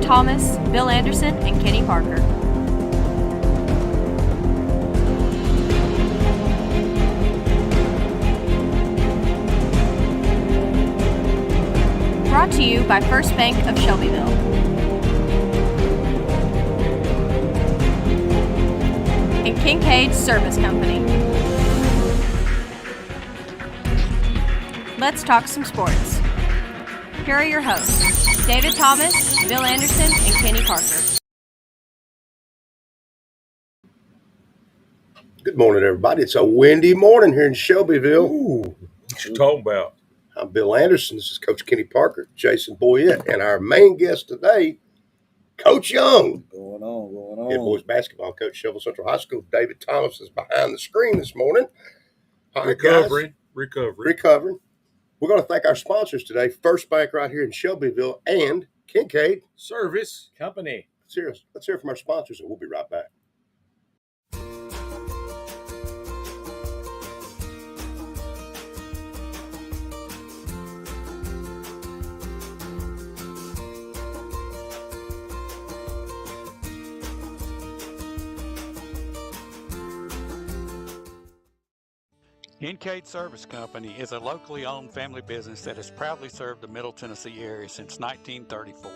Thomas, Bill Anderson, and Kenny Parker. Brought to you by First Bank of Shelbyville. And Kincaid Service Company. Let's talk some sports. Here are your hosts, David Thomas, Bill Anderson, and Kenny Parker. Good morning, everybody. It's a windy morning here in Shelbyville. Ooh, what you talking about? I'm Bill Anderson. This is Coach Kenny Parker, Jason Boyette, and our main guest today, Coach Young. Going on. Head boys basketball coach, Shelbyville Central High School. David Thomas is behind the screen this morning. All right, Recovering. We're going to thank our sponsors today, First Bank right here in Shelbyville and Kincaid Service Company. Let's hear from our sponsors, and we'll be right back. Kincaid Service Company is a locally owned family business that has proudly served the Middle Tennessee area since 1934.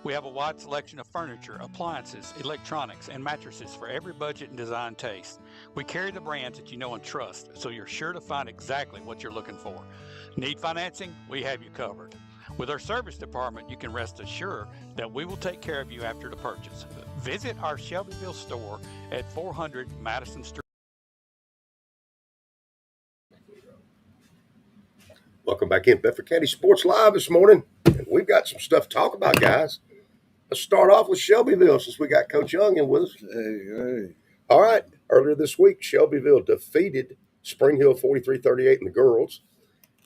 We have a wide selection of furniture, appliances, electronics, and mattresses for every budget and design taste. We carry the brands that you know and trust, so you're sure to find exactly what you're looking for. Need financing? We have you covered. With our service department, you can rest assured that we will take care of you after the purchase. Visit our Shelbyville store at 400 Madison Street. Welcome back in Bedford County Sports Live this morning. And we've got some stuff to talk about, guys. Let's start off with Shelbyville since we got Coach Young in with us. Hey. All right. Earlier this week, Shelbyville defeated Spring Hill 43-38 in the girls.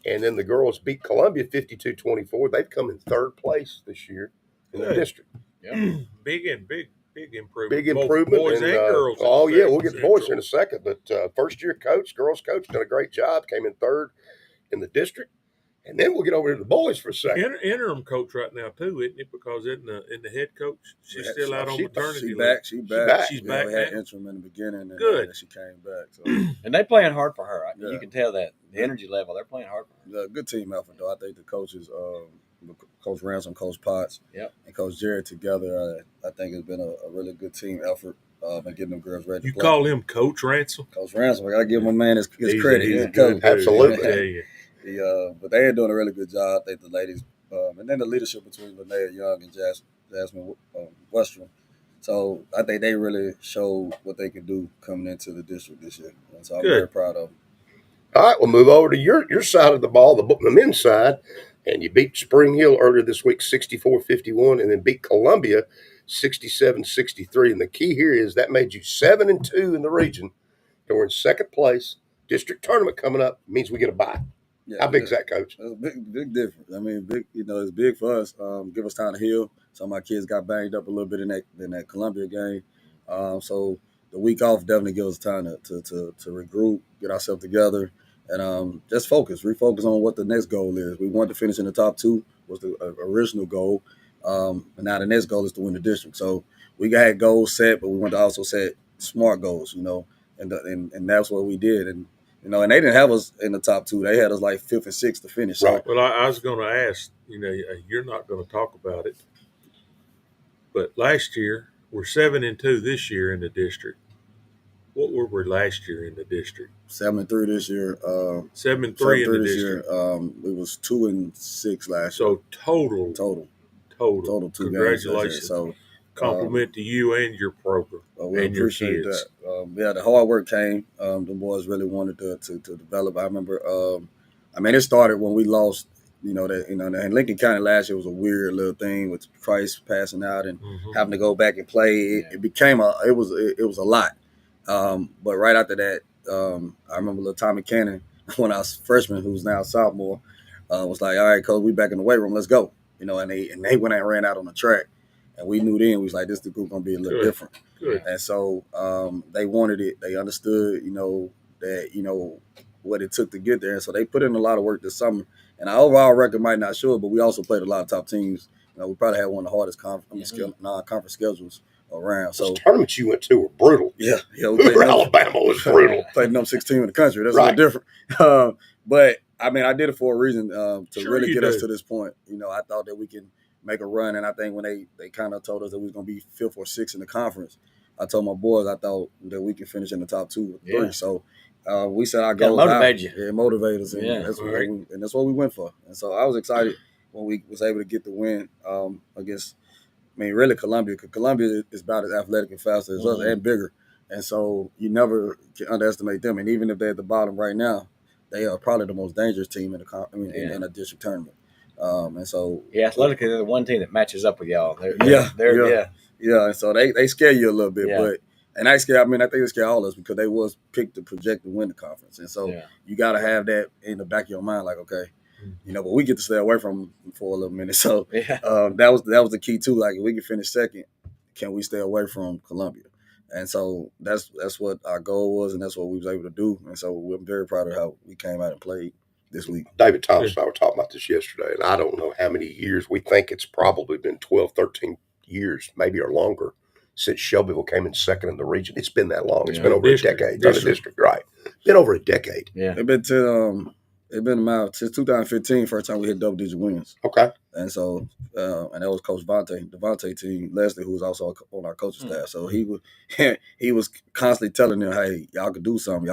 And then the girls beat Columbia 52-24. They've come in third place this year in the district. Yeah. Big improvement. Big improvement. Boys and girls. Oh, yeah. We'll get the boys here in a second. But first-year coach, girls coach, done a great job. Came in third in the district. And then we'll get over to the boys for a second. Interim coach right now too, isn't it? Because in the head coach, she's still out on maternity leave. She's back. She's back. We had interim in the beginning, and Good. She came back. So. And they playing hard for her. Yeah. You can tell that the energy level. They're playing hard for her. Good team effort, though. I think the coaches, Coach Ransom, Coach Potts, and Coach Jared together, I think it's been a really good team effort. And getting them girls ready. You to play. call him Coach Ransom? Coach Ransom. I got to give my man his credit. He's a good coach. Absolutely. But they are doing a really good job. I think the ladies, and then the leadership between Linnea Young and Jasmine Westrom. So I think they really showed what they can do coming into the district this year. And so I'm very proud of them. All right, we'll move over to your side of the ball, the men's side. And you beat Spring Hill earlier this week 64-51 and then beat Columbia 67-63. And the key here is that made you 7-2 in the region. And we're in second place. District tournament coming up means we get a bye. Yeah, how big is that, Coach? That's a big difference. I mean, it's big for us. Give us time to heal. Some of my kids got banged up a little bit in that Columbia game. So the week off definitely gives us time to regroup, get ourselves together, and just refocus on what the next goal is. We wanted to finish in the top two, was the original goal. And now the next goal is to win the district. So we had goals set, but we wanted to also set smart goals, and that's what we did. And and they didn't have us in the top two. They had us like fifth and sixth to finish. So. Right. Well, I was going to ask, you're not going to talk about it, but last year, we're 7-2 this year in the district. What were we last year in the district? 7-3 this year. 7-3 in the district. It was 2-6 last year. So total 2 Congratulations. Games. So compliment to you and your program we and your appreciate kids. That. The hard work came. The boys really wanted to develop. I remember. It started when we lost. In Lincoln County last year was a weird little thing with Price passing out and having to go back and play. It became it was a lot. But right after that, I remember little Tommy Cannon, when I was freshman, who's now sophomore, was like, "All right, coach, we back in the weight room. Let's go." And they went and ran out on the track. And we knew then, we was like, this the group going to be a little different. Good. And so they wanted it. They understood, that, what it took to get there. And so they put in a lot of work this summer. And our overall record might not show it, but we also played a lot of top teams we probably had one of the hardest non-conference schedules around. So those tournaments you went to were brutal. Yeah, we played Alabama was brutal. Played number 6 team in the country. That's right. a little different. But I mean, I did it for a reason to really get us to this point. I thought that we can make a run, and I think when they kind of told us that we was going to be 5th or 6th in the conference, I told my boys I thought that we could finish in the top 2 or 3. So we set our goals motivate you. Yeah, motivate us, and that's what we went for. And so I was excited when we was able to get the win against. I mean, really, Columbia, because Columbia is about as athletic and faster as us and bigger. And so you never can underestimate them. And even if they're at the bottom right now, they are probably the most dangerous team in a district tournament. And so athletically, they're the one team that matches up with y'all. And so they scare you a little bit, but I think they scare all of us because they was picked to project to win the conference. And so you got to have that in the back of your mind, like, okay, but we get to stay away from them for a little minute. So that was the key too. Like, if we can finish second, can we stay away from Columbia? And so that's what our goal was, and that's what we was able to do. And so we're very proud of how we came out and played this week. David Thomas and I were talking about this yesterday, and I don't know how many years. We think it's probably been 12, 13 years, maybe or longer, since Shelbyville came in second in the region. It's been that long. It's been over a decade. District, right. Been over a decade. Yeah. It's been about since 2015, first time we hit double-digit wins. Okay. And so, and that was Coach Devontae team, Leslie, who was also on our coaching staff. So he was constantly telling them, hey, y'all can do something.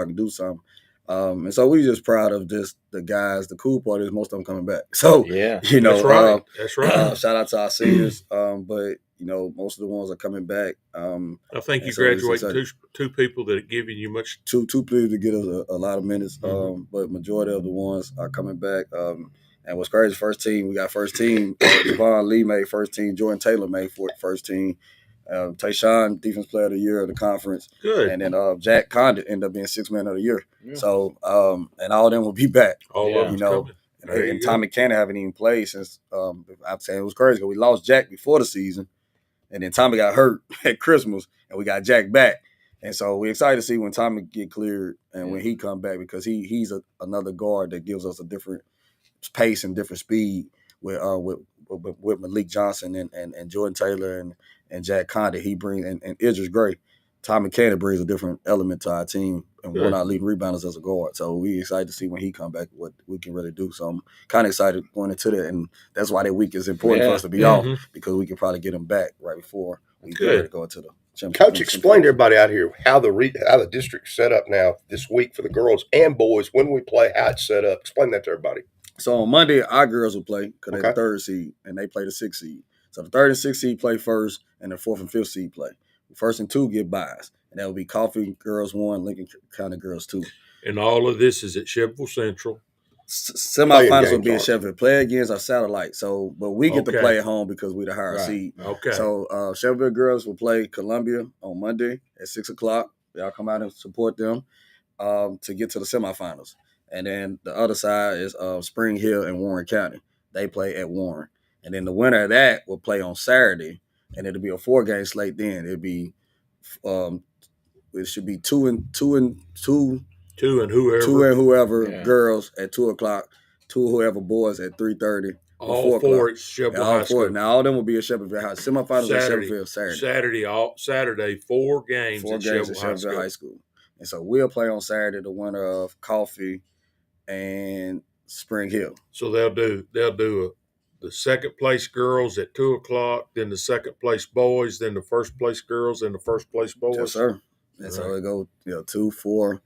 And so we just proud of just the guys. The cool part is most of them coming back. So, that's right. That's right. Shout out to our seniors. But, most of the ones are coming back. I think you graduated two people that are giving you much. Two people to get us a lot of minutes. But majority of the ones are coming back. And what's crazy, we got first team. Devon Lee made first team. Jordan Taylor made first team. Tayshawn, Defense Player of the Year of the conference. Good. And then Jack Condit ended up being 6th Man of the Year. Yeah. So, and all of them will be back. All of them coming. And Tommy Cannon haven't even played since, I'm saying it was crazy because we lost Jack before the season. And then Tommy got hurt at Christmas, and we got Jack back. And so we're excited to see when Tommy get cleared and when he come back, because he's another guard that gives us a different pace and different speed with Malik Johnson and Jordan Taylor and Jack Condit. He brings and Idris Gray. Tommy Cannon brings a different element to our team, and we're not leading rebounders as a guard. So we excited to see when he come back what we can really do. So I'm kind of excited going into that, and that's why that week is important for us to be off, because we can probably get him back right before we get ready to go into the championship. Coach, explain to everybody out here how the district's set up now this week for the girls and boys. When we play, how it's set up. Explain that to everybody. So on Monday, our girls will play because they're the 3rd seed, and they play the 6th seed. So the 3rd and 6th seed play first, and the 4th and 5th seed play. The 1st and 2 get buys, and that will be Coffee Girls 1, Lincoln County Girls 2. And all of this is at Shelbyville Central. Semifinals will be at Shelbyville. Play against our satellite. So, but we get to play at home because we're the higher seed. Okay. So Shelbyville Girls will play Columbia on Monday at 6:00. Y'all come out and support them to get to the semifinals. And then the other side is Spring Hill and Warren County. They play at Warren. And then the winner of that will play on Saturday, and it'll be a 4-game slate. Then it'll be it should be two and whoever girls at 2:00, 2 whoever boys at 3:30. All 4 at Shelbyville High School. Now all of them will be at Shelbyville High. Semifinals at Shelbyville Saturday, 4 games at Shelbyville High School. And so we'll play on Saturday the winner of Coffee and Spring Hill. So they'll do the second place girls at 2:00, then the second place boys, then the first place girls, and the first place boys. Yes, sir. And so it go 2, 4,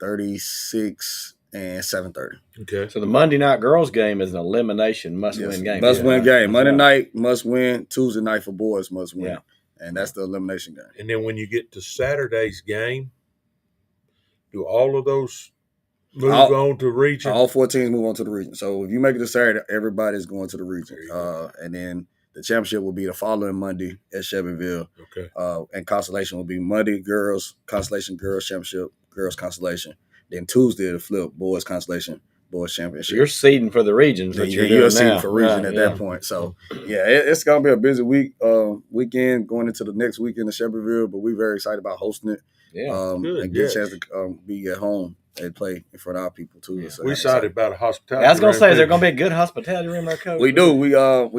36, and 7:30. Okay. So the Monday night girls game is an elimination must-win game. Must-win game. Monday night must win. Tuesday night for boys must win. Yeah. And that's the elimination game. And then when you get to Saturday's game, do all of those move on to region? All 4 teams move on to the region. So if you make it to Saturday, everybody's going to the region. And then the championship will be the following Monday at Shelbyville. Okay. And Constellation will be Monday girls, Constellation girls championship, girls Constellation. Then Tuesday the flip, boys Constellation, boys championship. So you're seeding for the regions. You're seeding for region at that point. So it's gonna be a busy weekend going into the next weekend in Shelbyville. But we're very excited about hosting it. Yeah. Good, and get yes. a chance to be at home and play in front of our people too. Yeah. So We I'm excited excited. about a hospitality. I was gonna room, say, is there too. gonna be a good hospitality room there, Coach? We do. We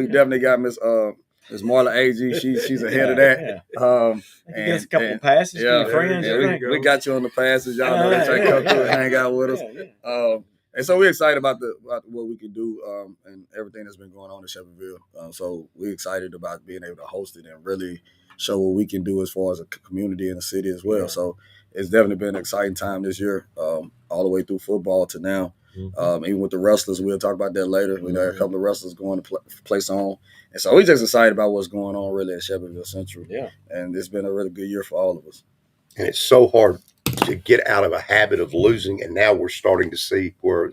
definitely got Miss Marla Ag. She's ahead of that. Yeah. You get us a couple passes for your friends. There I you think. go. we got you on the passes. Y'all know they try to come through and hang out with us. Yeah. And so we're excited about what we can do and everything that's been going on in Shepherdville. So we're excited about being able to host it and really show what we can do as far as a community and a city as well. Yeah. So it's definitely been an exciting time this year, all the way through football to now. Even with the wrestlers, we'll talk about that later. We got a couple of wrestlers going to place on. And so we're just excited about what's going on really at Shepherdville Central. Yeah. And it's been a really good year for all of us. And it's so hard to get out of a habit of losing, and now we're starting to see where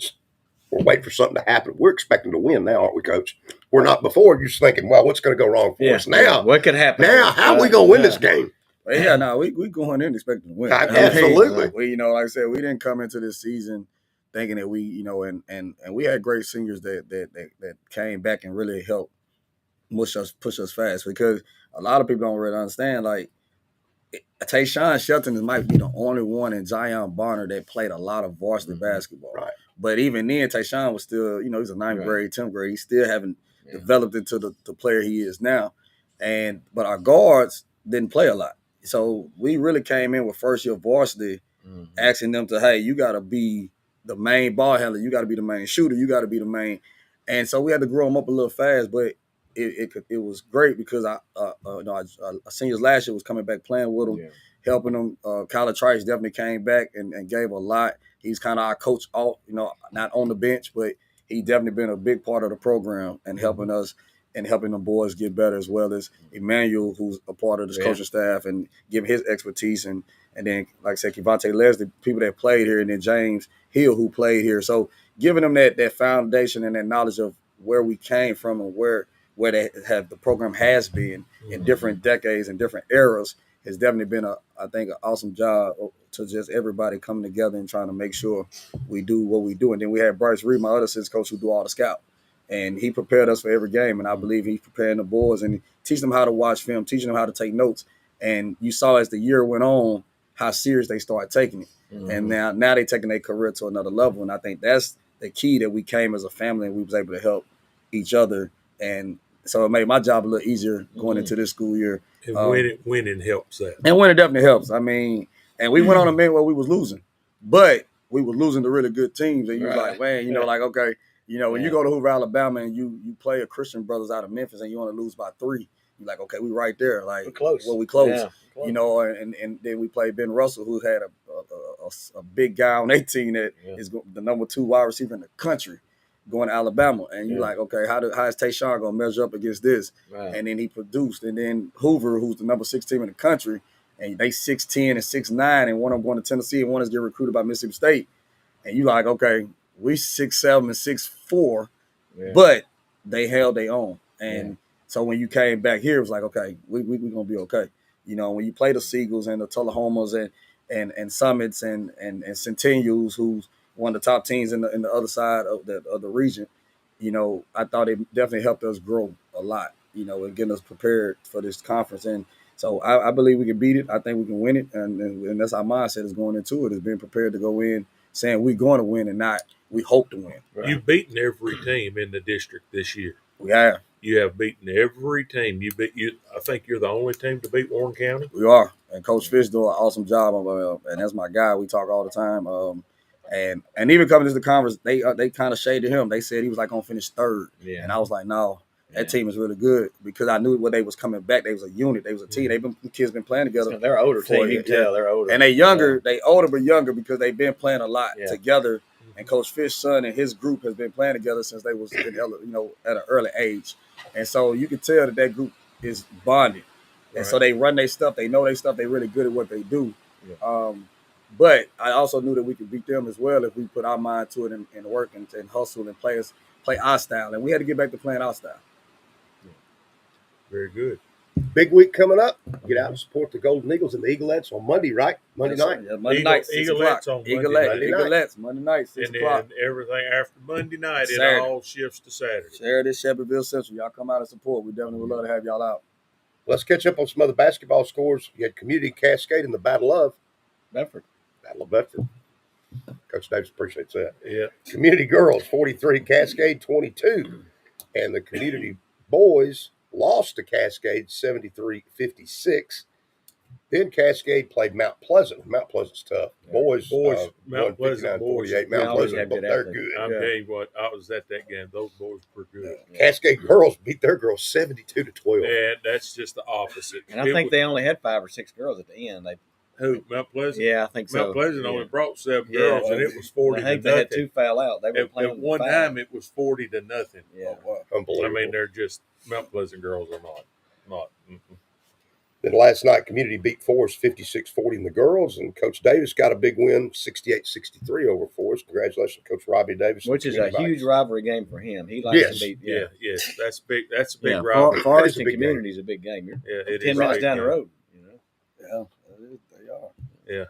we're waiting for something to happen. We're expecting to win now, aren't we, Coach? We're not before. You're just thinking, well, what's going to go wrong for us now? What could happen? Now, how are we going to win this game? But yeah, no, we going in expecting to win. Absolutely. We like I said, we didn't come into this season thinking that we, and we had great seniors that came back and really helped push us fast, because a lot of people don't really understand. Like, Tayshawn Shelton might be the only one in Zion Bonner that played a lot of varsity basketball. Right. But even then, Tayshawn was still, he's a ninth grade, 10th grade. He still haven't developed into the player he is now. But our guards didn't play a lot. So we really came in with first year varsity, asking them to, hey, you got to be the main ball handler. You got to be the main shooter. You got to be the main. And so we had to grow them up a little fast, but it was great because our seniors last year was coming back playing with them, helping them. Kyler Trice definitely came back and gave a lot. He's kind of our coach, not on the bench, but he definitely been a big part of the program and helping us and helping the boys get better, as well as Emmanuel, who's a part of this coaching staff, and give his expertise. And then, like I said, Kevontae Leslie, people that played here, and then James Hill, who played here. So giving them that foundation and that knowledge of where we came from and where the program has been in different decades and different eras has definitely been I think an awesome job to just everybody coming together and trying to make sure we do what we do. And then we had Bryce Reed, my other assistant coach, who do all the scout. And he prepared us for every game. And I believe he's preparing the boys and teaching them how to watch film, teaching them how to take notes. And you saw as the year went on how serious they started taking it. And now they're taking their career to another level. And I think that's the key, that we came as a family and we was able to help each other. And so it made my job a little easier going into this school year. And winning helps that. And winning definitely helps. I mean, and we went on a minute where we was losing, but we were losing to really good teams. And you was like, man, like, okay, when you go to Hoover, Alabama, and you play a Christian Brothers out of Memphis and you only lose by 3, you're like, okay, we right there. Like, we're close. Well, we close. Yeah, close. And then we played Ben Russell, who had a big guy on their team that is the number 2 wide receiver in the country, going to Alabama. And you're like, okay, how is Tayshawn going to measure up against this? Right. And then he produced. And then Hoover, who's the number 6 team in the country, and they 6'10" and 6'9", and one of them going to Tennessee, and one is getting recruited by Mississippi State. And you like, okay, we 6'7" and 6'4", but they held their own. And so when you came back here, it was like, okay, we going to be okay. When you play the Seagulls and the Tullahomas and Summits and Centennials, who's one of the top teams in the other side of the region, I thought it definitely helped us grow a lot, and getting us prepared for this conference. And so I believe we can beat it. I think we can win it. And that's our mindset is going into it, is being prepared to go in saying we're going to win and not we hope to win. Right. You've beaten every team in the district this year. We have. You have beaten every team. I think you're the only team to beat Warren County. We are. And Coach Fish doing an awesome job. And that's my guy. We talk all the time. And even coming to the conference, they kind of shaded him. They said he was like going to finish 3rd. Yeah. And I was like, no, that team is really good, because I knew when they was coming back, they was a unit. They was a team. Kids been playing together. They're older team. You can tell they're older. And they younger. They older but younger because they've been playing a lot together. And Coach Fish's son and his group has been playing together since they was at an early age. And so you can tell that group is bonded. And so they run their stuff. They know their stuff. They're really good at what they do. Yeah. But I also knew that we could beat them as well if we put our mind to it and work and hustle and play our style. And we had to get back to playing our style. Yeah. Very good. Big week coming up. Get out and support the Golden Eagles and the Eaglettes on Monday, right? Monday night. Yeah, Monday night, 6 o'clock. Eaglettes on Eaglettes, Monday night, 6 o'clock. And then everything after Monday night, Saturday. It all shifts to Saturday. Saturday, Shepherdville Central. Y'all come out and support. We definitely would love to have y'all out. Let's catch up on some other basketball scores. You had Community Cascade in the Battle of. Bedford. Battle of Bedford. Coach Davis appreciates that. Yeah. Community girls 43, Cascade 22, and the community boys lost to Cascade 73-56. Then Cascade played Mount Pleasant. Mount Pleasant's tough. Boys Mount won Pleasant boys 59-48. are Mount always Pleasant, have good they're athletes. good. I'm telling you what, I was at that game. Those boys were good. Cascade girls beat their girls 72-12. And that's just the opposite. And I think they only had 5 or 6 girls at the end. Who? Mount Pleasant? Yeah, I think so. Mount Pleasant Yeah. only brought 7 Yeah. girls, and it was 40 I think to they had nothing. 2 foul out. They were At playing one foul. time, it was 40 to nothing. Yeah. Oh, wow. Unbelievable. I mean, they're just Mount Pleasant girls are not. Then last night, Community beat Forest 56-40 in the girls, and Coach Davis got a big win, 68-63 over Forest. Congratulations, Coach Robbie Davis. Which is a huge rivalry game for him. He likes Yes. to beat. Yes, that's big. That's a big Yeah, rivalry. Forest a and big Community is a big game. You're Yeah, it 10 is a minutes big down the game. road. Yeah, they are. Yeah.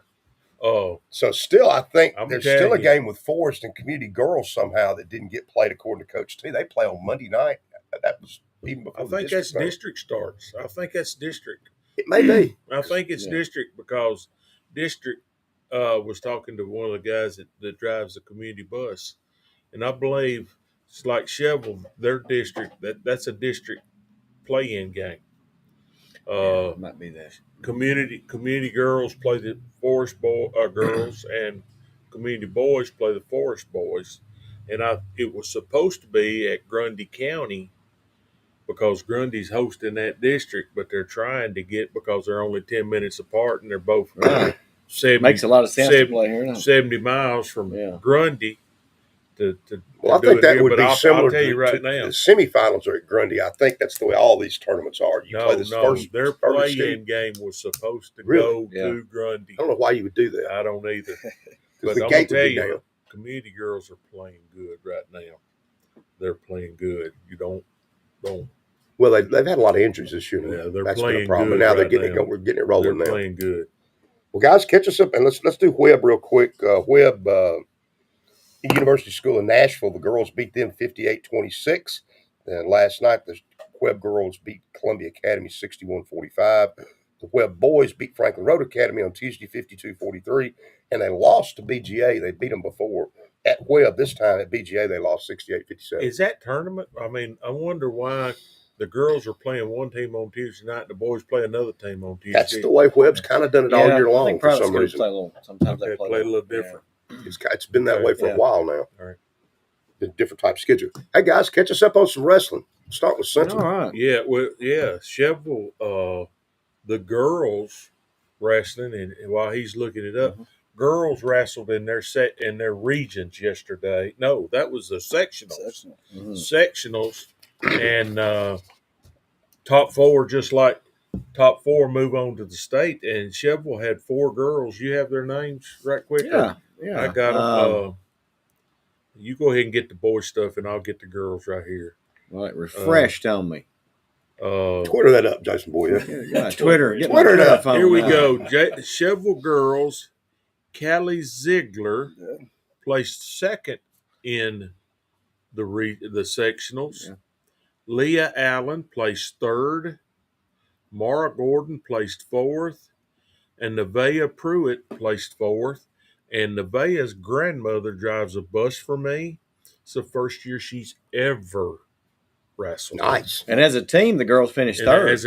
Oh, So still, I think I'm there's telling still a you. game with Forest and Community girls somehow that didn't get played according to Coach T. They play on Monday night. That was even before I think the that's district. district starts. I think that's district. It may be. I think it's Yeah. district because district was talking to one of the guys that drives the community bus, and I believe it's like Cheval, their district. That's a district play-in game. It might be that. Community girls play the Forest girls, and community boys play the Forest boys. And it was supposed to be at Grundy County because Grundy's hosting that district, but they're trying to get because they're only 10 minutes apart and they're both Right. 70, Makes a lot of sense to 70 play here. Doesn't it? 70 miles from Yeah. Grundy to Well, I do think it that here. would But be I'll similar tell you right to now. the semifinals are at Grundy. I think that's the way all these tournaments are. You play No, this no, first their early play-in game was supposed to Really? go Yeah. to Grundy. I don't know why you would do that. I don't either. Because But the I'm gate gonna would tell be you, down. community girls are playing good right now. They're playing good. You don't. Well, they've had a lot of injuries this year. Yeah, they're That's been a playing problem. good But now they're right getting now. it going. We're getting it They're rolling now. playing good. Well, guys, catch us up and let's do Webb real quick. Webb, University School in Nashville. The girls beat them 58-26. And last night, the Webb girls beat Columbia Academy 61-45. The Webb boys beat Franklin Road Academy on Tuesday 52-43. And they lost to BGA. They beat them before. At Webb, this time at BGA, they lost 68-57. Is that tournament? I mean, I wonder why the girls are playing one team on Tuesday night and the boys play another team on Tuesday. That's the way Webb's kind of done it all year I long think for private some schools reason. play a little. Sometimes They they play a little different. It's been that way for a while now. All right. The different type of schedule. Hey, guys, catch us up on some wrestling. Start with All Central. right. Yeah, well, yeah. Cheval, the girls wrestling, and while he's looking it up, girls wrestled in their regions yesterday. No, that was the sectionals. Sectionals, and top 4, just like top 4, move on to the state. And Cheval had 4 girls. You have their names right quick? Yeah. I got them. You go ahead and get the boy stuff, and I'll get the girls right here. Right. Refreshed on me. Twitter that up, Jason Boy. Yeah, Twitter. Get Twitter my it up. phone Here we out. go. Cheval girls. Callie Ziegler placed second in the sectionals. Yeah. Leah Allen placed third. Mara Gordon placed fourth. And Nevaeh Pruitt placed fourth. And Nevaeh's grandmother drives a bus for me. It's the first year she's ever wrestled. Nice. And as a team, the girls finished And third.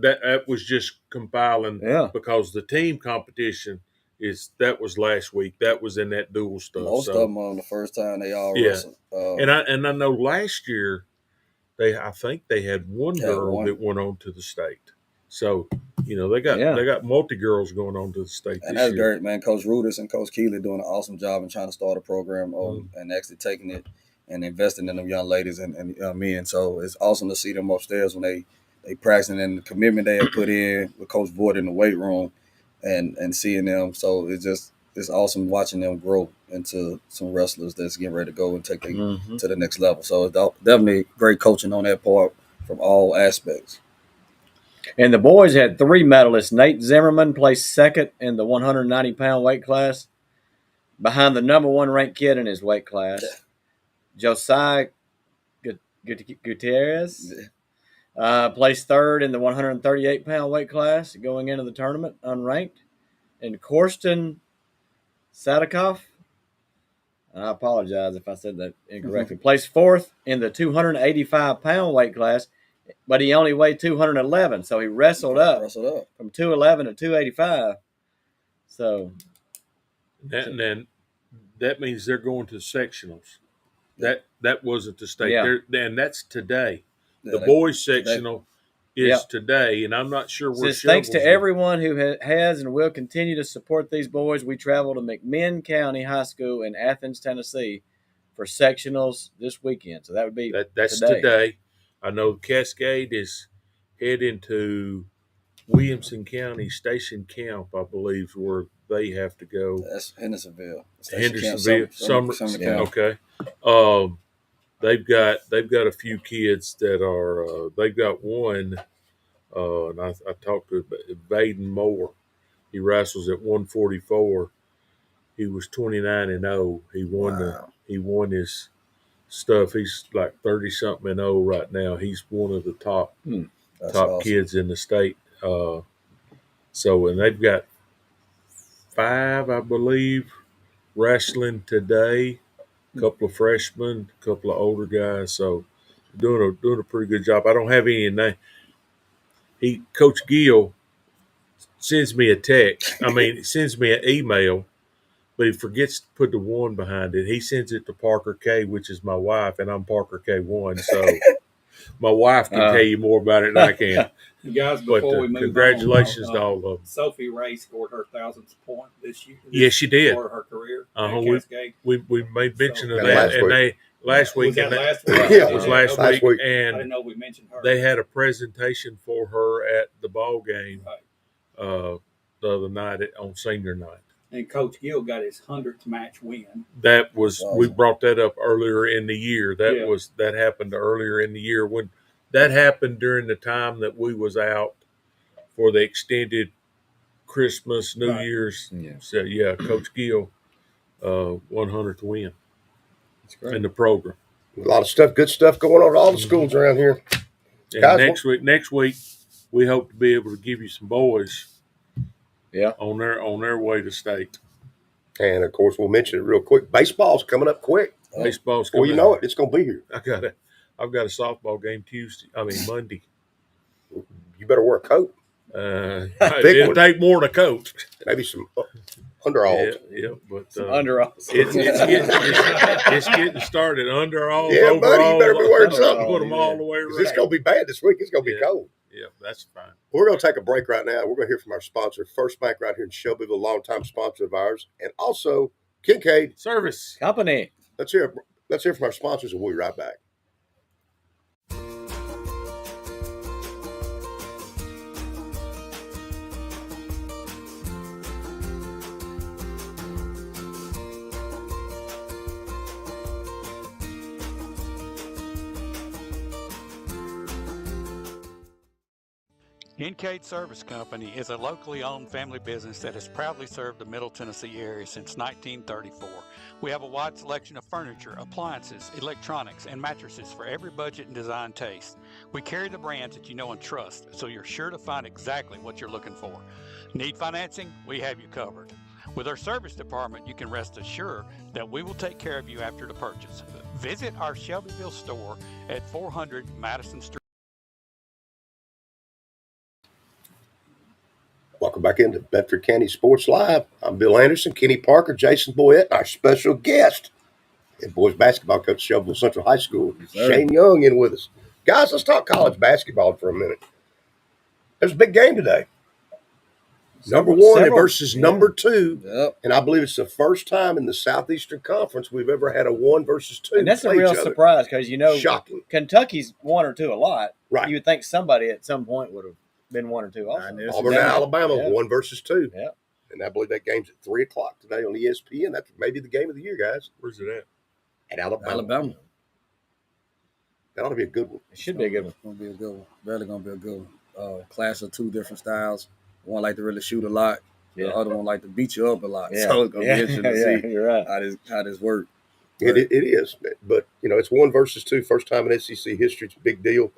that was just compiling because the team competition that was last week. That was in that dual stuff. Most of them on the first time they all wrestled. And I know last year I think they had one girl that went on to the state. So they got multi girls going on to the state and this that's year. great, man. Coach Rudis and Coach Keeley doing an awesome job in trying to start a program and actually taking it and investing in them young ladies and young men. So it's awesome to see them upstairs when they practicing and the commitment they have put in with Coach Voigt in the weight room and seeing them. So it's awesome watching them grow into some wrestlers that's getting ready to go and take them to the next level. So it's definitely great coaching on that part from all aspects. And the boys had 3 medalists. Nate Zimmerman placed second in the 190-pound weight class, behind the number 1 ranked kid in his weight class, Josiah Gutierrez. Placed third in the 138-pound weight class going into the tournament, unranked. and Korsten Sadikoff, and I apologize if I said that incorrectly, placed 4th in the 285-pound weight class, but he only weighed 211, so he wrestled up from 211 to 285. So And then that means they're going to sectionals. That wasn't the state. Yeah. And that's today. Yeah, The boys sectional is Yeah. today, and I'm not sure where. Says, thanks to everyone who has and will continue to support these boys. We travel to McMinn County High School in Athens, Tennessee, for sectionals this weekend. So that would be that's today. I know Cascade is heading to Williamson County Station Camp, I believe, where they have to go. That's Hendersonville. Hendersonville, Summer Camp. Okay. They've got a few kids that are. They've got one, and I talked to Baden Moore. He wrestles at 144. He was 29-0. He won he won his stuff. He's like 30-something-0 right now. He's one of the top awesome. kids in the state. So, and they've got 5, I believe, wrestling today. A couple of freshmen, a couple of older guys. So, doing a pretty good job. I don't have any name. Coach Gill sends me a text. Sends me an email, but he forgets to put the 1 behind it. He sends it to Parker K, which is my wife, and I'm Parker K1. So my wife can tell you more about it than I can. Guys, before we move congratulations on, to all of them. Sophie Ray scored her 1,000th point this year. Yes, she did. For her career at Cascade. We made mention of that, and last week. Was that last week? Yeah, it was last week. And I didn't know we mentioned her. They had a presentation for her at the ball game the other night on senior night. And Coach Gill got his 100th match win. That was we brought that up earlier in the year. That happened earlier in the year when that happened during the time that we was out for the extended Christmas, New Year's. Yeah. So Coach Gill 100th win. That's great. In the program. A lot of stuff, good stuff going on at all the schools around here. And Guys, next week, we hope to be able to give you some boys. Yeah. On their way to state. And of course, we'll mention it real quick. Baseball's coming up quick. Baseball's coming. Well, you know it, it's going to be here. I've got a softball game Monday. You better wear a coat. It'll take more than a coat. Maybe some underalls. Yeah, but some underalls. It's getting started. Underalls, yeah, overalls. buddy, you better be wearing something. Put them all the way around. It's going to be bad this week. It's going to be cold. Yeah, that's fine. We're going to take a break right now. We're going to hear from our sponsor, First Bank, right here in Shelbyville, longtime sponsor of ours, and also Kincaid Service Company. Let's hear from our sponsors, and we'll be right back. Kincaid Service Company is a locally owned family business that has proudly served the Middle Tennessee area since 1934. We have a wide selection of furniture, appliances, electronics, and mattresses for every budget and design taste. We carry the brands that you know and trust, so you're sure to find exactly what you're looking for. Need financing? We have you covered. With our service department, you can rest assured that we will take care of you after the purchase. Visit our Shelbyville store at 400 Madison Street. Welcome back into Bedford County Sports Live. I'm Bill Anderson, Kenny Parker, Jason Boyette, and our special guest, head boys basketball coach, Shelbyville Central High School, Shane Young, in with us. Guys, let's talk college basketball for a minute. There's a big game today. Number one versus number 2. Yep. And I believe it's the first time in the Southeastern Conference we've ever had a 1 versus 2. And that's a real surprise because, shocking. Kentucky's 1 or 2 a lot. Right. You would think somebody at some point would have been 1 or 2 also. Auburn and Alabama, 1 versus 2. Yeah. And I believe that game's at 3 o'clock today on ESPN. That's maybe the game of the year, guys. Where's it at? At Alabama. That ought to be a good one. It should be a good one. It's going to be a good one. Really going to be a good one. Class of 2 different styles. One like to really shoot a lot. Yeah. The other one like to beat you up a lot. Yeah. So it's going to be interesting to see you're right. how this works. It is. But, it's 1 versus 2. First time in SEC history. It's a big deal.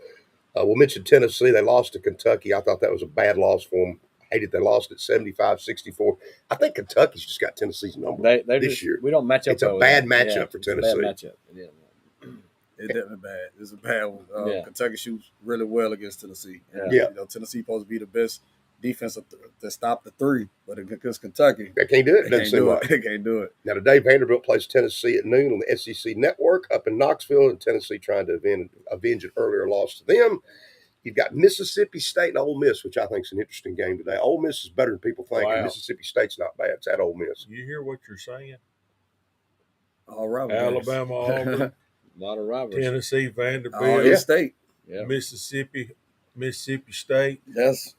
We'll mention Tennessee. They lost to Kentucky. I thought that was a bad loss for them. hated they lost at 75-64. I think Kentucky's just got Tennessee's number They this just, year. we don't match up. It's a well with bad them. matchup for it's a Tennessee. bad matchup. It is. It's definitely bad. It's a bad one. Yeah. Kentucky shoots really well against Tennessee. And, Yeah. You know, Tennessee supposed to be the best defense to stop the three, but against Kentucky, They can't do it. they Doesn't can't seem do like. it. They can't do it. Now today, Vanderbilt plays Tennessee at noon on the SEC Network up in Knoxville, and Tennessee trying to avenge an earlier loss to them. You've got Mississippi State and Ole Miss, which I think is an interesting game today. Ole Miss is better than people think, and Wow. Mississippi State's not bad. It's at Ole Miss. You hear what you're saying? All right, Alabama, Auburn, A lot of rivalries. Tennessee, Vanderbilt, All in-state. Yeah. Mississippi State. That's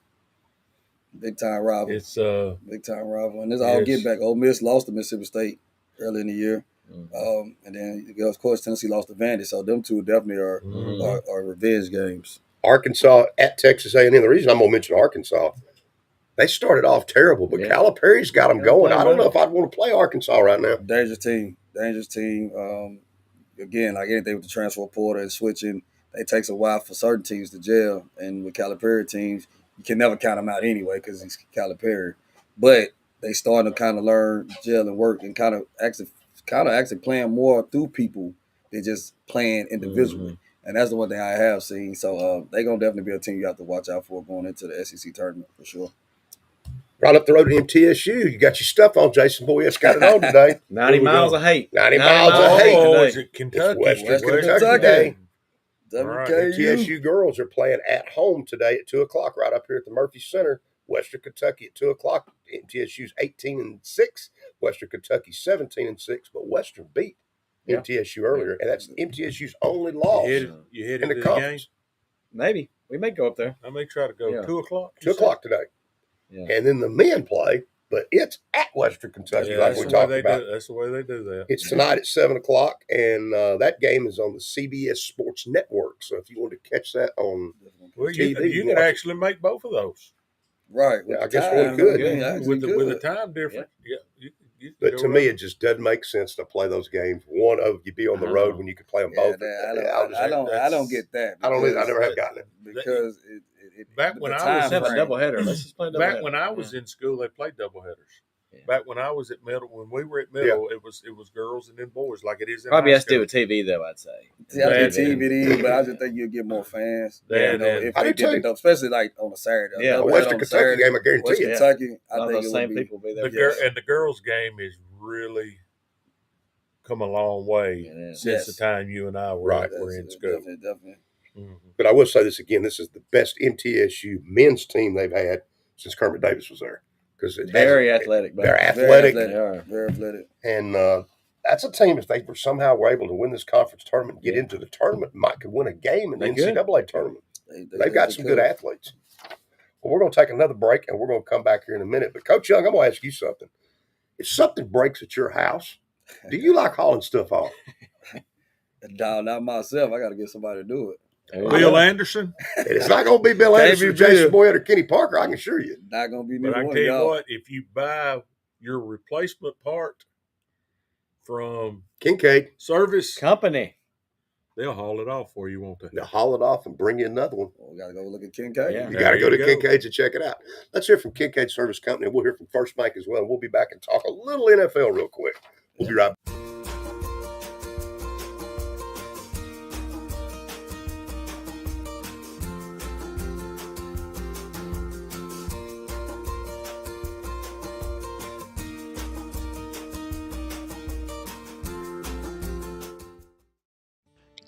big time rival. It's Big time rival, and this all Yes. get back. Ole Miss lost to Mississippi State early in the year, Mhm. and then of course Tennessee lost to Vandy. So them two definitely are revenge games. Arkansas at Texas A&M. The reason I'm going to mention Arkansas, they started off terrible, but Yeah. Calipari's got them Yeah, going. play I don't know well. if I'd want to play Arkansas right now. Dangerous team. Again, like anything with the transfer portal and switching, it takes a while for certain teams to gel. And with Calipari teams, you can never count them out anyway because he's Calipari. But they starting to kind of learn, gel, and work, and kind of actually playing more through people than just playing individually. And that's the one thing I have seen. So they're going to definitely be a team you have to watch out for going into the SEC tournament for sure. Right up the road to MTSU. You got your stuff on, Jason Boyette's got it on today. 90 Here we miles go. of hate. 90 miles of hate Oh, today. is it Kentucky? It's Western Kentucky. Day. All right. WKU. TSU girls are playing at home today at 2 o'clock right up here at the Murphy Center. Western Kentucky at 2 o'clock. TSU's 18-6. Western Kentucky 17-6. But Western beat Yeah. MTSU earlier, and that's MTSU's only loss You headed in to the the game? conference. Maybe. We may go up there. I may try to go. Yeah. 2 o'clock? 2 o'clock today. Yeah. And then the men play, but it's at Western Kentucky, Yeah, like that's we the way talked they about. do. That's the way they do that. It's tonight at 7 o'clock, and that game is on the CBS Sports Network. So if you want to catch that on Well, TV, you watch could it. actually make both of those Right. Yeah, with I the guess time, one could. yeah, with the time difference. Yeah, you But go to me, right. it just doesn't make sense to play those games. One of you be on the I road know. when you could play them Yeah, both. I don't get that. I don't either. I because- never have gotten it. because Back when the I time was Let's have a frame. doubleheader. Let's just play a doubleheader. Back when I was in school, they played doubleheaders. Yeah. Back when I was at middle, when we were at middle, it was girls and then boys, like it is in Probably high has to do school. with TV, though, I'd say. See, I That think TV, but I just think you'll get more fans. That you know, and- if I they do did too. it, especially like on a Saturday. Yeah, A Doubleheader Western on a Kentucky Saturday, game, I guarantee West you. Kentucky, A lot I of think those it same would be. people will be there. the girls' game is really come a long way It is. since Yes. the time you and I were, Right. were in That's- school. Definitely. Mhm. But I will say this again: this is the best MTSU men's team they've had since Kermit Davis was there. Because Very athletic. they're buddy. athletic, They are. Very athletic. and that's a team. If they were somehow were able to win this conference tournament, and get Yeah. into the tournament, might could win a game in the They could. NCAA tournament. They They've got some good athletes. Well, we're going to take another break, and we're going to come back here in a minute. But Coach Young, I'm going to ask you something. If something breaks at your house, do you like hauling stuff off? No, not myself. I got to get somebody to do it. There you Bill go. Anderson, And it's not going to be Bill Can't Anderson, be or Jason Bill. Boyd, or Kenny Parker. I can assure you. Not gonna be but neither I can one tell of you y'all. what, if you buy your replacement part from Kincaid, Service, Company. they'll haul it off for you, won't they? they'll haul it off and bring you another one. Well, we gotta go look at Kincaid. Yeah. You got to There go you to go. Kincaid's and check it out. Let's hear from Kincaid Service Company. We'll hear from First Bank as well. We'll be back and talk a little NFL real quick. We'll be right back.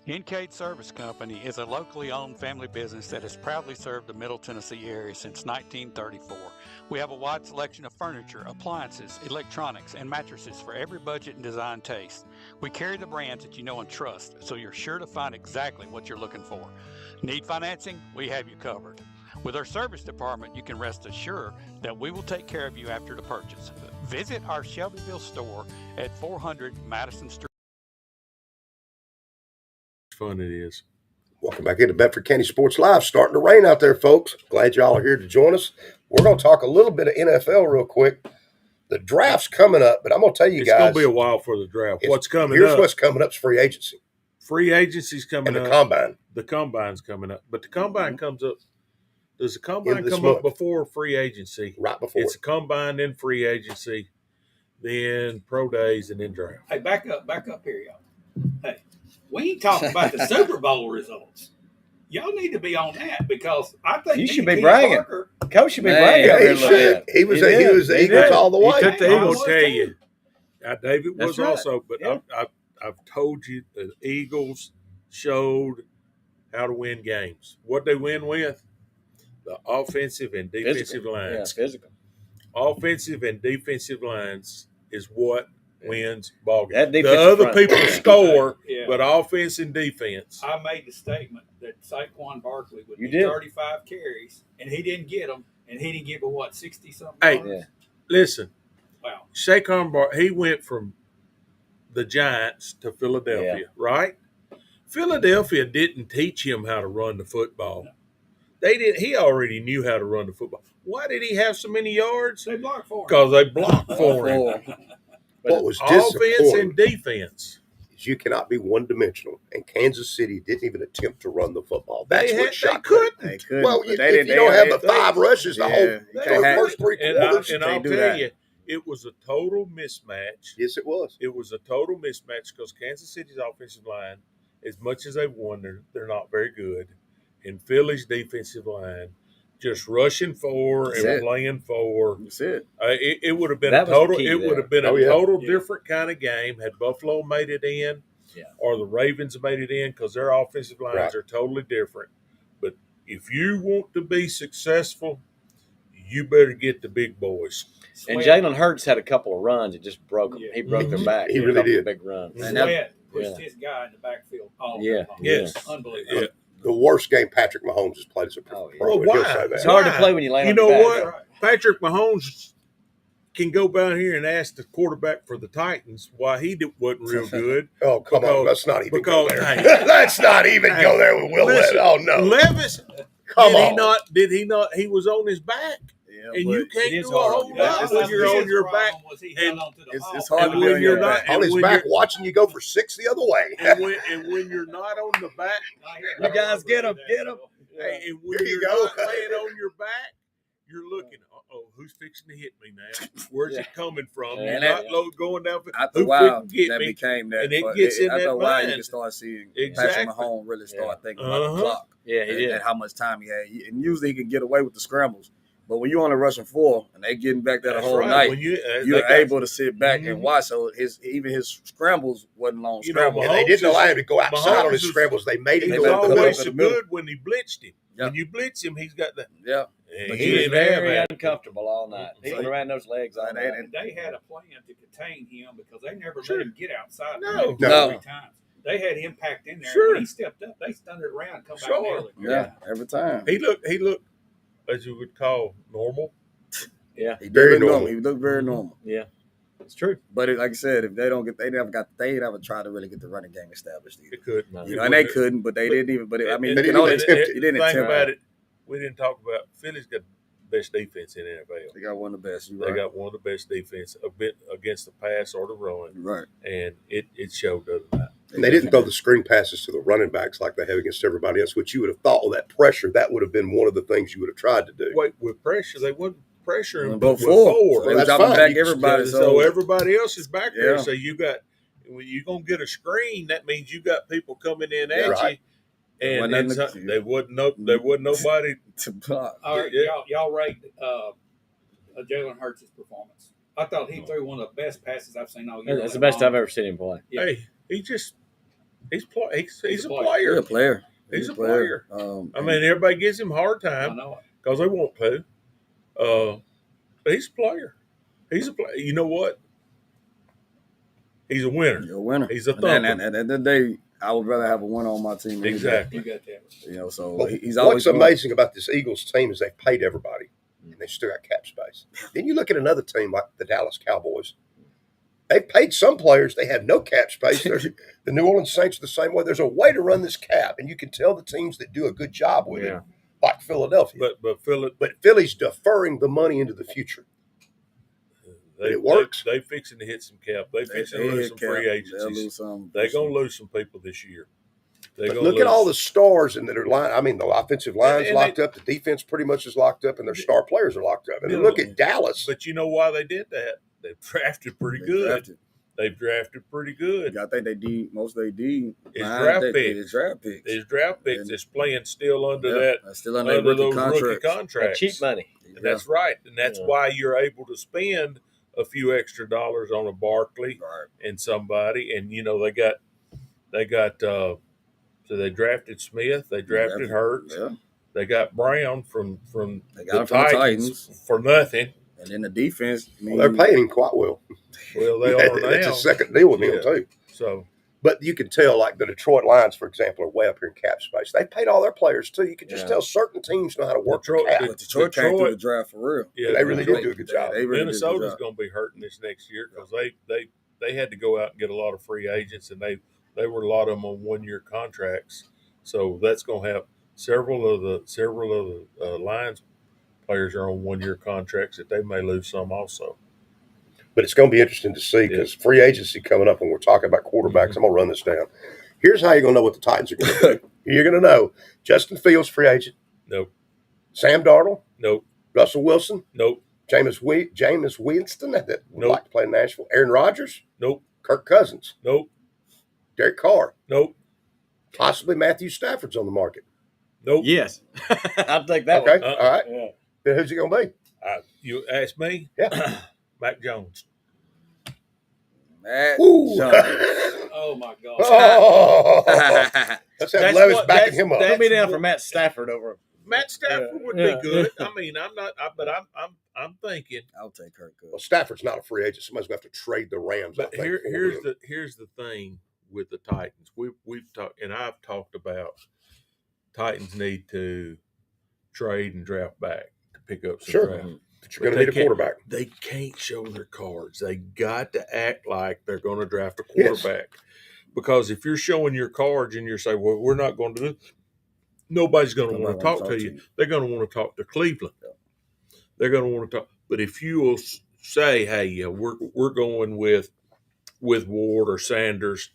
Kincaid Service Company is a locally owned family business that has proudly served the Middle Tennessee area since 1934. We have a wide selection of furniture, appliances, electronics, and mattresses for every budget and design taste. We carry the brands that you know and trust, so you're sure to find exactly what you're looking for. Need financing? We have you covered. With our service department, you can rest assured that we will take care of you after the purchase. Visit our Shelbyville store at 400 Madison Street. Fun it is. Welcome back into Bedford County Sports Live. Starting to rain out there, folks. Glad y'all are here to join us. We're going to talk a little bit of NFL real quick. The draft's coming up, but I'm going to tell you It's guys. going to be a while for the draft. What's coming Here's up? what's coming up is free agency Free agency's coming and the up. combine. The combine's coming up. But the combine comes up Does the combine this come month. up before free agency? Right before It's a combine, then free agency, then pro days, and then draft. Hey, back up here, y'all. Hey, we ain't talking about the Super Bowl results. Y'all need to be on that because I think You should me and be Kenny bragging. Parker, Coach should be Man, bragging. Yeah, over here he a little should. bit. He was the He Eagles did. all the way. He took the I I'm Eagles. gonna was tell too. you, David That's was right. also, but Yeah. I've told you the Eagles showed how to win games. What they win with? The offensive and defensive Physical. Yeah, lines. physical. Offensive and defensive lines is what wins ball That games. The defensive other front. people score, Yeah. but offense and defense. I made the statement that Saquon Barkley would You be did. 35 carries, and he didn't get them, and he didn't get but what 60 something. Hey. yards? Yeah. Listen, Wow. Saquon he went from the Giants to Philadelphia, right? Philadelphia didn't teach him how to run the football. No. They did. He already knew how to run the football. Why did he have so many yards? They blocked for him. Because they blocked for him. What was Offense disappointing and defense. is you cannot be one-dimensional, and Kansas City didn't even attempt to run the football. That's They what shocked couldn't. me. They couldn't. Well, but if they you didn't. don't have the they- 5 rushes the Yeah, whole you can't have- first 3 quarters, And I'll can't do tell that. you, it was a total mismatch. yes, it was. It was a total mismatch because Kansas City's offensive line, as much as they've won, they're not very good. And Philly's defensive line, just rushing forward That's and it. playing forward. That's it. It would have been That a was the total. key It there. would have been Oh, a yeah. total Yeah. different kind of game had Buffalo made it in, Yeah. or the Ravens made it in, because their offensive lines Right. are totally different. But if you want to be successful, you better get the big boys. And Sweat- Jalen Hurts had a couple of runs that just broke him. Yeah. He broke their back. He A really couple did. of big runs. And that- Sweat pushed Yeah. his guy in the backfield all Yeah. day long. Yes. Unbelievable. Yeah. The worst game Patrick Mahomes has played as a pro. Oh, yeah. Pro, Well, and he'll why? say that. It's hard to Why? play when you land You on know your back. what? That's right. Patrick Mahomes can go down here and ask the quarterback for the Titans why he wasn't real good. Oh, come on. Because- Let's not even go because- there. hey. Let's not even Hey, go there with Will listen, Levis. Oh, no. Levis, Come did on. he not? Did he not? He was on his back, Yeah, and but you can't it is do a hard whole on your Yeah, lot back. when you're on his your problem back. was he and- held onto the it's ball. hard to And be when on your you're back. not, On and his when back you're, watching you go for 6 the other way. and when you're not on the back, You guys get him. Get him. hey, and when There you you're go. not laying on your back, you're looking. Who's fixing to hit me now? Where's Yeah. it coming from? Yeah. You're not low going down. After a Who while, freaking get that me? became that. And it but gets in after that a while, you mind. can start seeing Exactly. Patrick Mahomes really start thinking about Uh-huh. the clock. Yeah, he did. And how much time he had. And usually he can get away with the scrambles. But when you're only rushing 4 and they getting back there the That's whole right. night, When you, you're they got- able to sit back and Mhm. watch. So even his scrambles wasn't long You know, scrambles. And they didn't allow him to go outside on his Mahomes is- scrambles. They made him He They was go let up the him middle. always to so the middle. good when he blitzed him. Yeah. When you blitz him, he's got that. Yeah. And But He he was didn't have very that. uncomfortable all night. He So- went around those legs all And night. And they had a plan to contain him because they never Sure. let him get outside. No. No. 3 times. They had him packed in there. Sure. When he stepped up, they stunned it around and come back Sure. nail it. Yeah. Every time. He looked, as you would call, normal. Yeah, He Very did look normal. He looked very Mhm. normal. yeah, it's true. But like I said, if they don't get, they never tried to really get the running game established either. It could. No. You know, and they couldn't, but they didn't even. But I mean, They you can didn't only even attempt it. You didn't Think attempt about it. it. We didn't talk about Philly's got the best defense in the NFL. They got one of the best. You They right. got one of the best defense a bit against the pass or the run, You right. and it showed the other night. And they didn't throw the screen passes to the running backs like they have against everybody else, which you would have thought with that pressure, that would have been one of the things you would have tried to do. Wait, with pressure, they wasn't pressuring Go with four. four. They were That's dropping fine. back You can everybody. So everybody else is back there. Yeah. So you got when you're gonna get a screen, that means you got people coming in at Right. you, and Wasn't it's, nothing to- there wasn't nobody. to block. All right, Yeah. y'all rate Jalen Hurts' performance. I thought he threw one of the best passes I've seen all year. That's the best I've ever seen him play. Yeah. Hey, he's a He's player. a He's player. a player. He's a player. Um, I mean, everybody gives him a hard I time know it. because they want to. But he's a player. He's a player. You know what? He's a winner. you're a winner. He's a And thumper. at the end of the day, I would rather have a winner on my team. than Exactly. You got that. You know, so But he's always what's won. amazing about this Eagles team is they've paid everybody, and they still got cap space. Then you look at another team like the Dallas Cowboys. They've paid some players. They have no cap space. The New Orleans Saints are the same way. There's a way to run this cap, and you can tell the teams that do a good job with Yeah. it, like Philadelphia. But Philip, But Philly's deferring the money into the future. it works. They fixing to hit some cap. They fixing to lose some free They'll agencies. lose some. They're gonna lose some people this year. They're But gonna look at all the lose. stars and that are line. I mean, the offensive line's and locked up. The defense pretty much is locked up, and their star players are locked up. And then look at Dallas. But you know why they did that? They've drafted pretty good. They've drafted pretty good. Yeah, I think they D most of they D It's draft picks. It's draft picks. It's draft picks. And- it's playing still under still under those rookie contracts. Cheap money. And that's right. And that's why you're able to spend a few extra dollars on a Barkley and somebody. And you know, they got so they drafted Smith, they drafted Hurts, they got Brown from the Titans for nothing. And then the defense, they're paying him quite well. Well, they are now. It's a second deal with him too. So, but you can tell, like the Detroit Lions, for example, are way up here in cap space. They paid all their players too. You can just tell certain teams know how to work Detroit, cap. Detroit came through the draft for real. Yeah, they really did do a good job. Minnesota's going to be hurting this next year because they had to go out and get a lot of free agents, and they were a lot of them on 1-year contracts. So that's going to have several of the Lions players are on 1-year contracts that they may lose some also. But it's going to be interesting to see because free agency coming up, and we're talking about quarterbacks. I'm going to run this down. Here's how you're going to know what the Titans are going to do. You're going to know Justin Fields, free agent. Nope. Sam Darnold. Nope. Russell Wilson. Nope. Jameis Winston that would like to play in Nashville. Aaron Rodgers. Nope. Kirk Cousins. Nope. Derek Carr. Nope. Possibly Matthew Stafford's on the market. Nope. Yes. I'll take that one. one. All right. Yeah. Then who's it going to be? You ask me? Yeah. Mac Jones. Mac Jones. Oh, my God. Oh. Let's have Levis backing him up. Put me down for Matt Stafford over. Matt Stafford would be good. I mean, I'm thinking. I'll take Kirk Cousins. Well, Stafford's not a free agent. Somebody's going to have to trade the Rams. But here's the thing with the Titans. We've talked, and I've talked about Titans need to trade and draft back to pick up some draft. But you're going to need a quarterback. They can't show their cards. They got to act like they're going to draft a quarterback. Yes. Because if you're showing your cards and you're saying, well, we're not going to do this, nobody's going to want to talk to you. They're going to want to talk to Cleveland. Yeah. They're going to want to talk. But if you will say, hey, we're going with Ward or Sanders,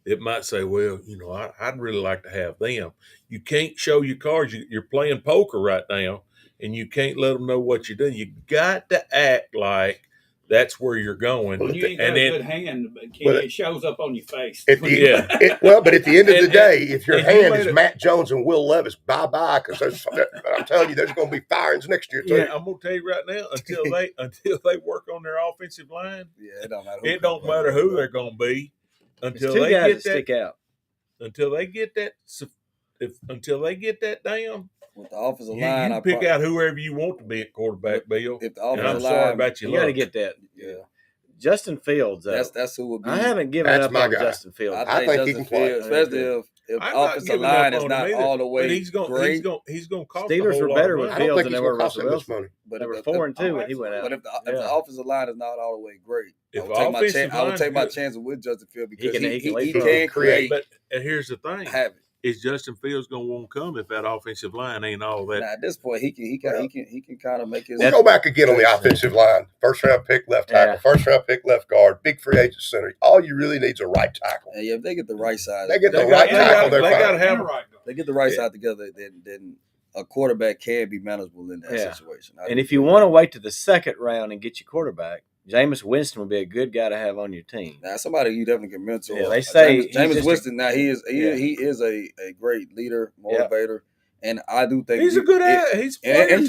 it might say, well, you know, I'd really like to have them. You can't show your cards. You're playing poker right now, and you can't let them know what you're doing. You got to act like that's where you're going. When you ain't got a good hand, it shows up on your face. But at the end of the day, if your hand is Matt Jones and Will Levis, bye-bye, because I'm telling you, there's going to be firings next year, too. Yeah, I'm going to tell you right now, until they work on their offensive line, it don't matter who they're going to be. Until they get that, stick out. Until they get that down, with the offensive line, you pick out whoever you want to be at quarterback, Bill. If the offensive I'm sorry about you. You got to get that. Yeah, Justin Fields. That's who would be. I haven't given up on Justin Fields. I think he can play, especially if the offensive line is not all the way great. He's going to cost. Steelers were better with Fields than they were Russell Wilson. But they were 4-2 when he went out. But if the offensive line is not all the way great, I would take my chances with Justin Fields because he can create. But here's the thing: is Justin Fields going to want to come if that offensive line ain't all that? At this point, he can kind of make his. We'll go back again on the offensive line. First round pick left tackle. First round pick left guard. Big free agent center. All you really need is a right tackle. And if they get the right side, they get the right tackle. They got to have they get the right side together. Then a quarterback can be manageable in that situation. And if you want to wait to the second round and get your quarterback, Jameis Winston would be a good guy to have on your team. Now, somebody you definitely can mentor. Yeah, they say Jameis Winston. Now he is a great leader, motivator, and I do think he's a good. He's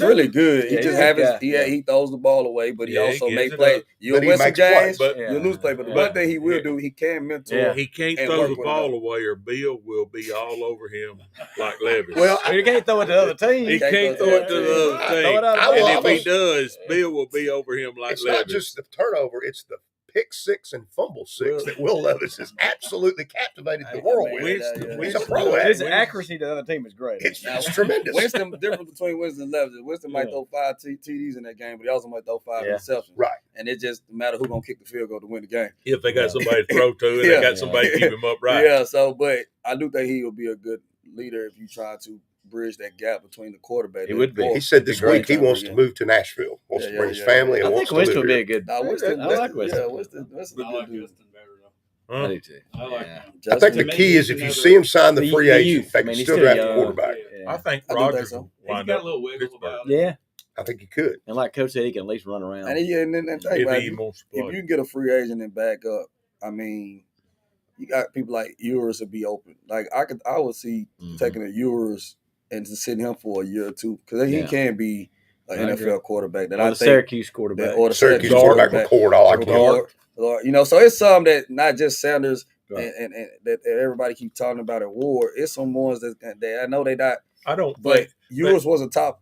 really good. He just he throws the ball away, but he also make plays. You'll win some games, you'll lose play. But the one thing he will do, he can mentor. Yeah. He can't throw the ball away, or Bill will be all over him like Levis. Well, he can't throw it to the other team. He can't throw it to the other team. And if he does, Bill will be over him like Levis. It's not just the turnover; it's the pick six and fumble six that Will Levis has absolutely captivated the world with. He's a pro at it. His accuracy to the other team is great. It's tremendous. The difference between Winston and Levis is Winston might throw 5 TDs in that game, but he also might throw 5 interceptions. Right. And it just matter who's going to kick the field goal to win the game. If they got somebody to throw to, and they got somebody to keep him upright. Yeah, but I do think he will be a good leader if you try to bridge that gap between the quarterback. It would be. He said this week he wants to move to Nashville. Wants to bring his family. And I think Winston would be a good. I like Winston. I like Winston better though. Huh? I do too. I like Yeah. I think the key is if you see him sign the The free youth. agent, they I can mean, he's still still draft a young. quarterback. Yeah. I think I do Rodgers think so. will He's wind got up a little wiggle Pittsburgh about it. Yeah. I think he could. And like Coach said, he can at least run around. And then think if about he it, wants to if play. you can get a free agent and back up, I mean, you got people like Ewers to be open. Like I would see taking a Ewers and just sitting him for a year or two because he can be an I NFL agree. quarterback. That Or I the think Syracuse quarterback. or the Syracuse Syracuse quarterback McCord. I like him. Or, so it's some that not just Sanders Right. and that everybody keep talking about at Ward. It's some ones that I know they not. I don't But think Ewers was a top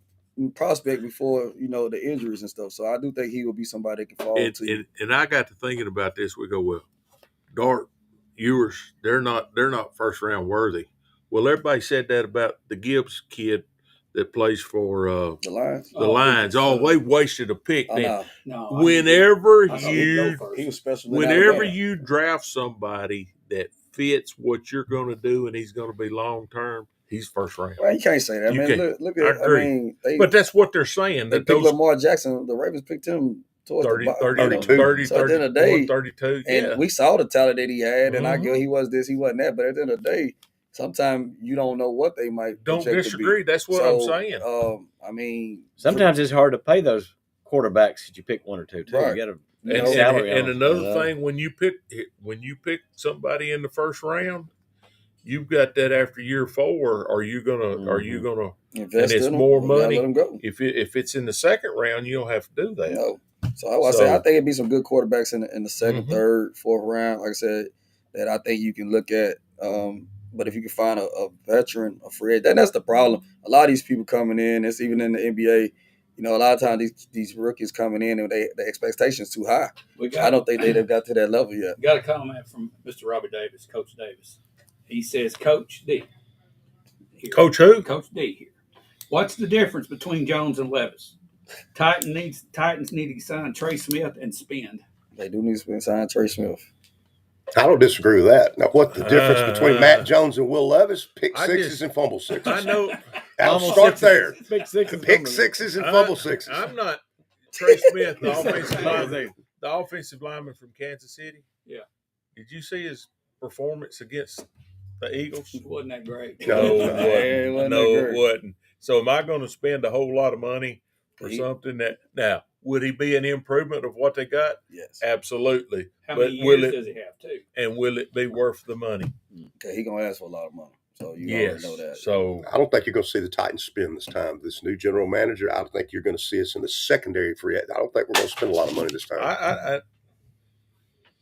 prospect before the injuries and stuff. So I do think he will be somebody that can fall to. and I got to thinking about this. We go, well, Dart, Ewers, they're not first round worthy. Well, everybody said that about the Gibbs kid that plays for The Lions. the Lions. They wasted a pick. Oh, Then no. whenever he was special. whenever you draft somebody that fits what you're going to do and he's going to be long term, he's first round. Well, you can't say that. You Man, can't. look at. I agree. mean, But that's what they're saying. they That picked those Lamar Jackson. The Ravens picked him towards 30, the 32, 30, So at the end of the day, 32. and Yeah. we saw the talent that he had, and I Mhm. go, he was this, he wasn't that. But at the end of the day, sometimes you don't know what they might. Don't project disagree. To be. That's what I'm saying. I mean, Sometimes it's hard to pay those quarterbacks that you pick one or two. Right. You got to And another thing, when you pick somebody in the first round, you've got that after year 4. Are you gonna invest and it's in them, more you gotta money. let them go. If it's in the second round, you don't have to do that. No. So I say I think it'd be some good quarterbacks in the second, Mhm. third, fourth round. Like I said, that I think you can look at. But if you can find a veteran, a free agent, that's the problem. A lot of these people coming in, it's even in the NBA. A lot of times these rookies coming in and the expectations too high. I don't think they've got to that level yet. Got a comment from Mr. Robbie Davis, Coach Davis. He says, Coach D. Here. Coach who? Coach D here. What's the difference between Jones and Levis? Titans need to sign Trey Smith and spend. They do need to sign Trey Smith. I don't disagree with that. Now, what the difference between Matt Jones and Will Levis? Pick sixes and fumble sixes. I know. I'll start there. Pick sixes. Pick sixes and fumble sixes. I'm not Trey Smith, the offensive lineman from Kansas City. Yeah. Did you see his performance against the Eagles? It wasn't that great. No, it wasn't. So am I going to spend a whole lot of money for something that now would he be an improvement of what they got? Yes, absolutely. How many years does he have too? And will it be worth the money? Okay, he's gonna ask for a lot of money. So you already know that. So I don't think you're going to see the Titans spend this time. This new general manager, I don't think you're going to see us in the secondary free agent. I don't think we're going to spend a lot of money this time.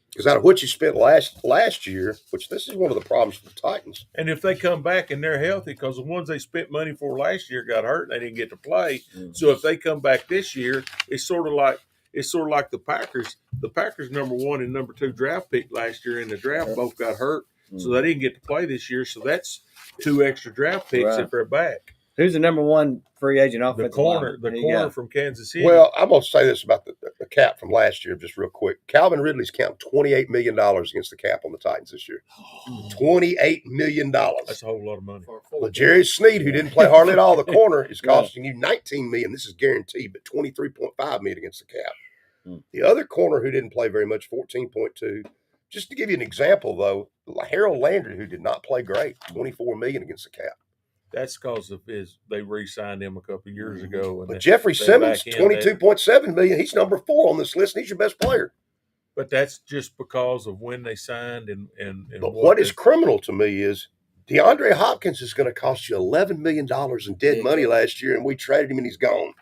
Because out of what you spent last year, which this is one of the problems for the Titans. And if they come back and they're healthy, because the ones they spent money for last year got hurt and they didn't get to play. Mm-hmm. So if they come back this year, it's sort of like the Packers. The Packers number 1 and number 2 draft pick last year in the draft both got hurt, so they didn't get to play this year. So that's 2 extra draft picks if they're back. Who's the number 1 free agent offensive corner from Kansas City. Well, I'm going to say this about the cap from last year, just real quick. Calvin Ridley's counting $28 million against the cap on the Titans this year. $28 million. That's a whole lot of money. Well, Jerry Sneed, who didn't play hardly at all the corner, is costing you $19 million. This is guaranteed, but $23.5 million against the cap. The other corner who didn't play very much, $14.2. Just to give you an example, though, Harold Landry, who did not play great, $24 million against the cap. That's because of they re-signed him a couple of years ago. But Jeffrey Simmons, $22.7 million. He's number 4 on this list, and he's your best player. But that's just because of when they signed and But what is criminal to me is DeAndre Hopkins is going to cost you $11 million in dead money last year, and we traded him, and he's gone.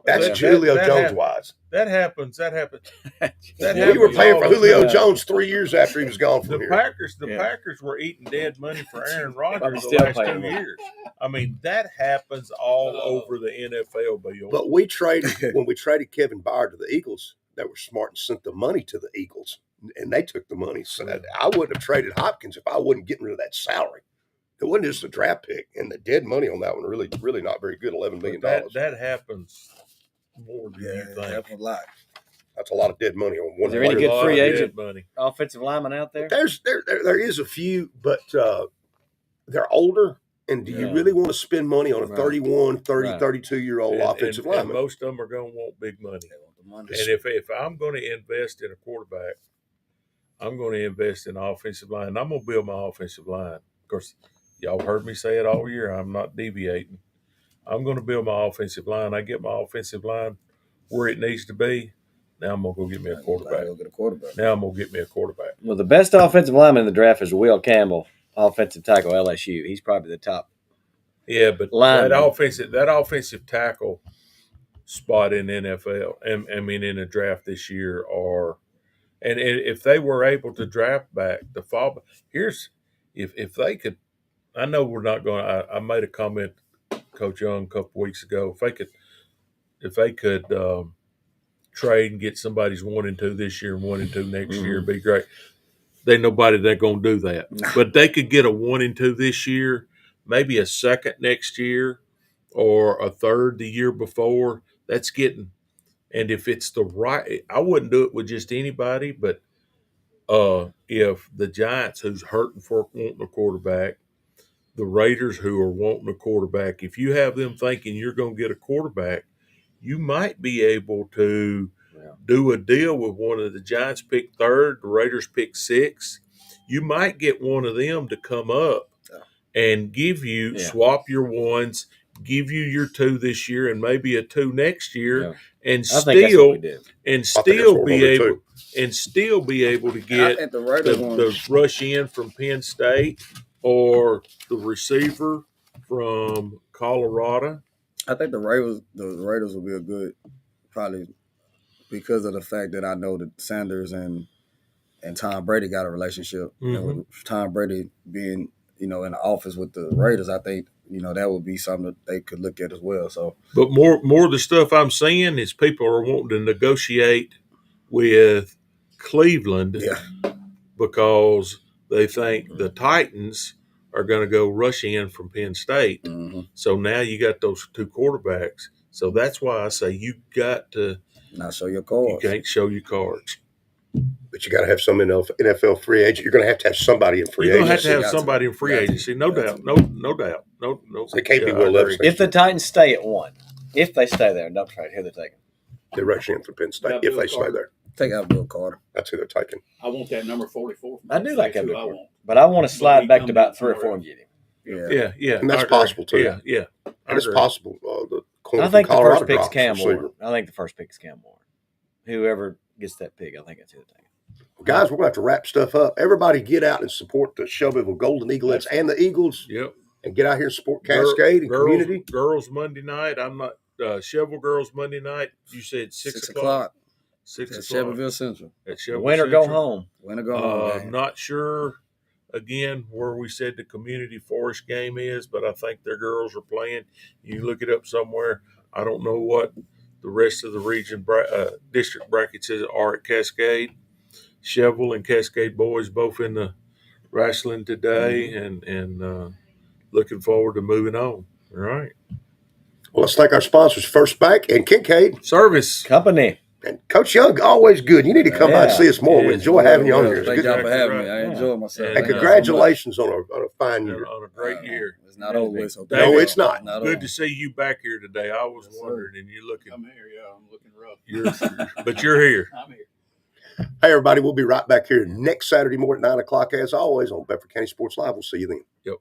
That's Julio Jones-wise. That happens. We were paying for Julio Jones 3 years after he was gone from here. The Packers were eating dead money for Aaron Rodgers the last 2 years. I mean, that happens all over the NFL, Bill. But when we traded Kevin Byard to the Eagles, they were smart and sent the money to the Eagles, and they took the money. So I wouldn't have traded Hopkins if I wasn't getting rid of that salary. It wasn't just a draft pick, and the dead money on that one really not very good, $11 million. That happens more than you think. That's a lot. That's a lot of dead money on one. Is there any good free agent money offensive lineman out there? There is a few, but they're older. And do you really want to spend money on a 31, 30, 32-year-old offensive lineman? And most of them are going to want big money. And if I'm going to invest in a quarterback, I'm going to invest in offensive line. I'm going to build my offensive line. Of course, y'all heard me say it all year. I'm not deviating. I'm going to build my offensive line. I get my offensive line where it needs to be. Now I'm going to go get me a quarterback. Go get a quarterback. Now I'm going to get me a quarterback. Well, the best offensive lineman in the draft is Will Campbell, offensive tackle, LSU. He's probably the top. Yeah, but lineman. that offensive tackle spot in NFL, and I mean in the draft this year, and if they were able to draft back the fall, if they could. I know we're not going. I made a comment, Coach Young, a couple weeks ago. If they could trade and get somebody's 1 and 2 this year and 1 and 2 next year, it'd be great. Ain't nobody that gonna do that. But they could get a 1 and 2 this year, maybe a second next year, or a third the year before. That's getting. And if it's the right, I wouldn't do it with just anybody. But if the Giants, who's hurting for wanting a quarterback, the Raiders, who are wanting a quarterback, if you have them thinking you're going to get a quarterback, you might be able to do a deal with one of the Giants pick third, the Raiders pick 6. You might get one of them to come up and give you, swap your ones, give you your 2 this year and maybe a 2 next year, and still be able to get the rush in from Penn State or the receiver from Colorado. I think the Raiders will be a good, probably because of the fact that I know that Sanders and Tom Brady got a relationship. And with Tom Brady being, in the office with the Raiders, I think, that would be something that they could look at as well. So, but more of the stuff I'm seeing is people are wanting to negotiate with Cleveland because they think the Titans are going to go rush in from Penn State. So now you got those 2 quarterbacks. So that's why I say you got to not show your cards. You can't show your cards. But you got to have some NFL free agent. You're going to have somebody in free agency. You're going to have somebody in free agency. No doubt. No doubt. No. They can't be Will Levis. If the Titans stay at 1, if they stay there and don't trade, who they're taking? They're rushing in for Penn State if they stay there. Take out Bill Carter. That's who they're taking. I want that number 44. I do like that, but I want to slide back to about 3 or 4 and get him. Yeah. And that's possible too. Yeah. And it's possible. I think the first pick is Cam Moore. I think the first pick is Cam Moore. Whoever gets that pick, I think that's who they're taking. Well, guys, we're going to have to wrap stuff up. Everybody get out and support the Shelbyville Golden Eaglettes and the Eagles. Yep. And get out here and support Cascade and community. Girls Monday night. I'm not Shelbyville Girls Monday night. You said 6 o'clock. 6 o'clock. Shelbyville Central. At Shelbyville Win or Central. go home. Win or go home. Not sure, again, where we said the community forest game is, but I think their girls are playing. You look it up somewhere. I don't know what the rest of the region district brackets are at Cascade. Shelbyville and Cascade boys both in the wrestling today, and looking forward to moving on. All right. Well, let's thank our sponsors, First Bank and Kincaid Service Company. And Coach Young, always good. You need to come by and see us more. We enjoy having you on here. Thank y'all for having me. I enjoy myself. And congratulations on a fine year. On a great year. It's not over with. So no, it's not. Good to see you back here today. I was wondering, and you're looking. I'm here, I'm looking rough. But you're here. I'm here. Hey, everybody, we'll be right back here next Saturday morning at 9 o'clock, as always, on Bedford County Sports Live. We'll see you then. Yep.